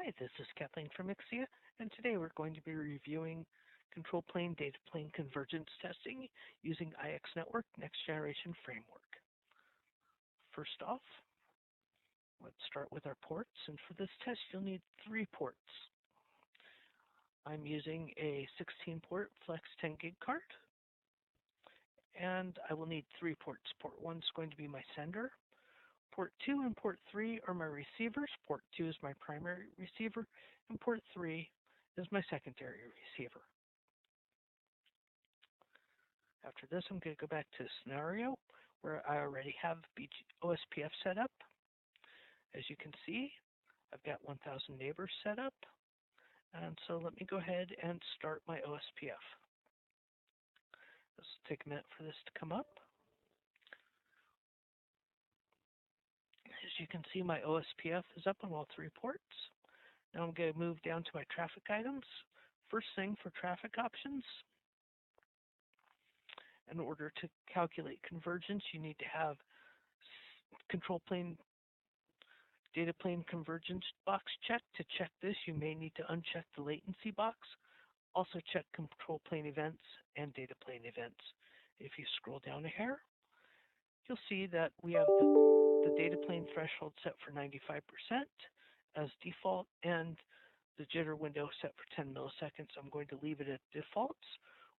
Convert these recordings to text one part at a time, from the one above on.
Hi, this is Kathleen from Ixia, and today we're going to be reviewing control plane data plane convergence testing using IxNetwork Next Generation Framework. First off, let's start with our ports, and for this test you'll need 3 ports. I'm using a 16-port Flex 10 gig card, and I will need 3 ports. Port 1 is going to be my sender. Port 2 and Port 3 are my receivers. Port 2 is my primary receiver, and Port 3 is my secondary receiver. After this, I'm going to go back to the scenario where I already have OSPF set up. As you can see, I've got 1,000 neighbors set up, and so let me go ahead and start my OSPF. This will take a minute for this to come up. As you can see, my OSPF is up on all 3 ports. Now I'm going to move down to my traffic items. First thing for traffic options, in order to calculate convergence, you need to have control plane data plane convergence box checked. To check this, you may need to uncheck the latency box. Also check control plane events and data plane events. If you scroll down a hair, you'll see that we have the data plane threshold set for 95% as default, and the jitter window set for 10 milliseconds. I'm going to leave it at defaults.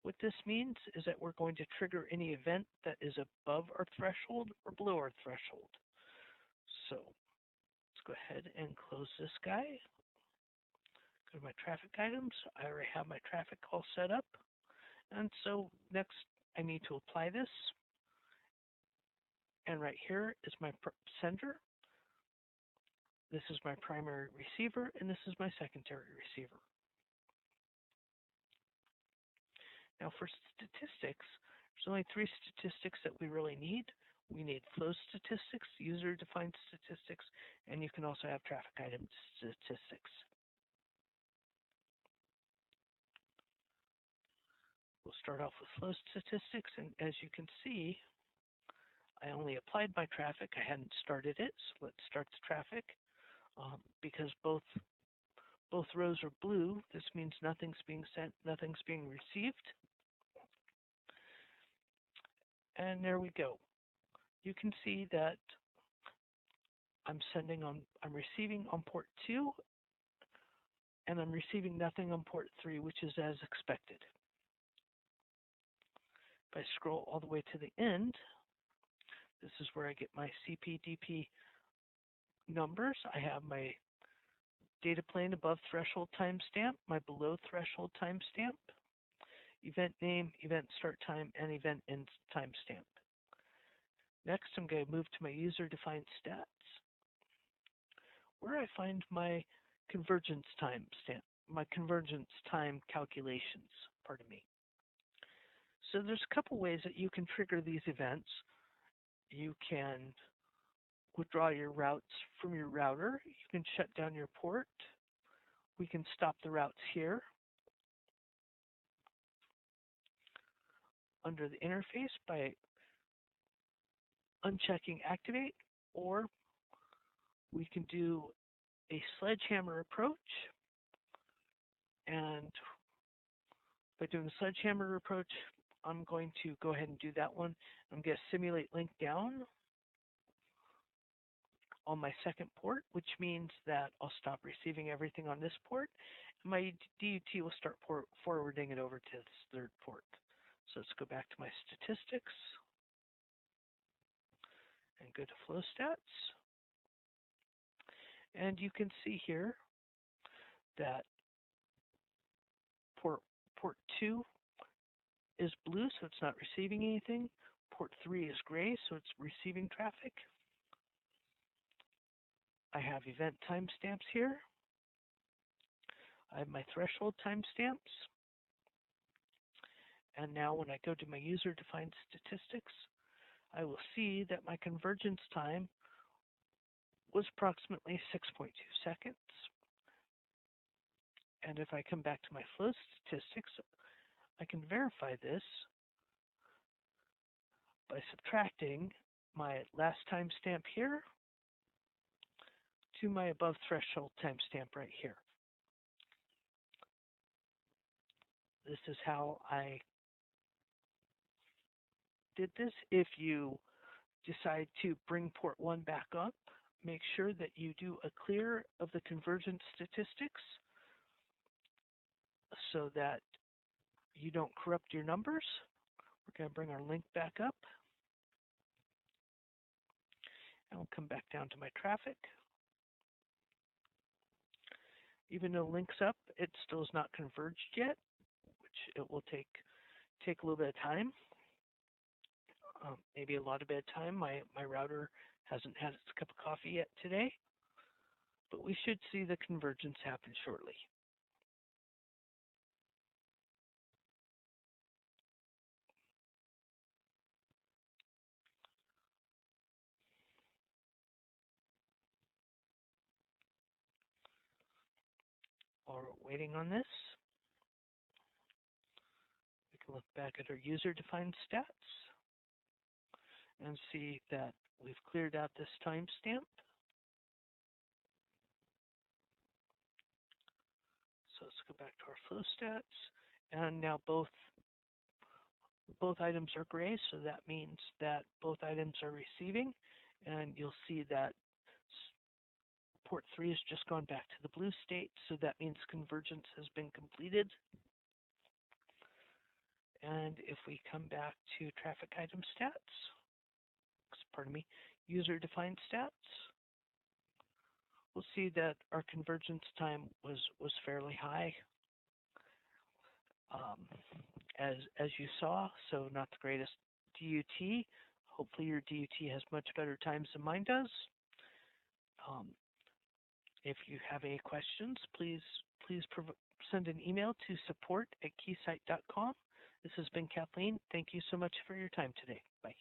What this means is that we're going to trigger any event that is above our threshold or below our threshold. So let's go ahead and close this guy. Go to my traffic items. I already have my traffic call set up. And so next I need to apply this. And right here is my sender. This is my primary receiver, and this is my secondary receiver. Now for statistics, there's only 3 statistics that we really need. We need flow statistics, user-defined statistics, and you can also have traffic item statistics. We'll start off with flow statistics, and as you can see, I only applied my traffic. I hadn't started it, so let's start the traffic. Because both rows are blue, this means nothing's being sent, nothing's being received. And there we go. You can see that I'm receiving on port 2, and I'm receiving nothing on port 3, which is as expected. If I scroll all the way to the end, this is where I get my cpdp numbers. I have my data plane above threshold timestamp, my below threshold timestamp, event name, event start time, and event end timestamp. Next, I'm going to move to my user-defined stats, where I find my convergence timestamp, my convergence time calculations, pardon me. So there's a couple ways that you can trigger these events. You can withdraw your routes from your router. You can shut down your port. We can stop the routes here under the interface by unchecking activate, or we can do a sledgehammer approach. And by doing a sledgehammer approach, I'm going to go ahead and do that one. I'm going to simulate link down on my second port, which means that I'll stop receiving everything on this port, and my DUT will start forwarding it over to this third port. So let's go back to my statistics and go to flow stats. And you can see here that port 2 is blue, so it's not receiving anything. Port 3 is gray, so it's receiving traffic. I have event timestamps here. I have my threshold timestamps. And now when I go to my user-defined statistics, I will see that my convergence time was approximately 6.2 seconds. And if I come back to my flow statistics, I can verify this by subtracting my last timestamp here to my above threshold timestamp right here. This is how I did this. If you decide to bring port 1 back up, make sure that you do a clear of the convergence statistics so that you don't corrupt your numbers. We're going to bring our link back up. And we'll come back down to my traffic. Even though link's up, it still is not converged yet, which it will take a little bit of time. Maybe a lot of bit of time. My router hasn't had its cup of coffee yet today, but we should see the convergence happen shortly. While we're waiting on this, we can look back at our user-defined stats and see that we've cleared out this timestamp. So let's go back to our flow stats, and now both items are gray, so that means that both items are receiving, and you'll see that port 3 has just gone back to the blue state, so that means convergence has been completed. And if we come back to traffic item stats, pardon me, user-defined stats, we'll see that our convergence time was fairly high, as you saw, so not the greatest DUT. Hopefully your DUT has much better times than mine does. If you have any questions, please send an email to support@keysite.com. This has been Kathleen. Thank you so much for your time today. Bye.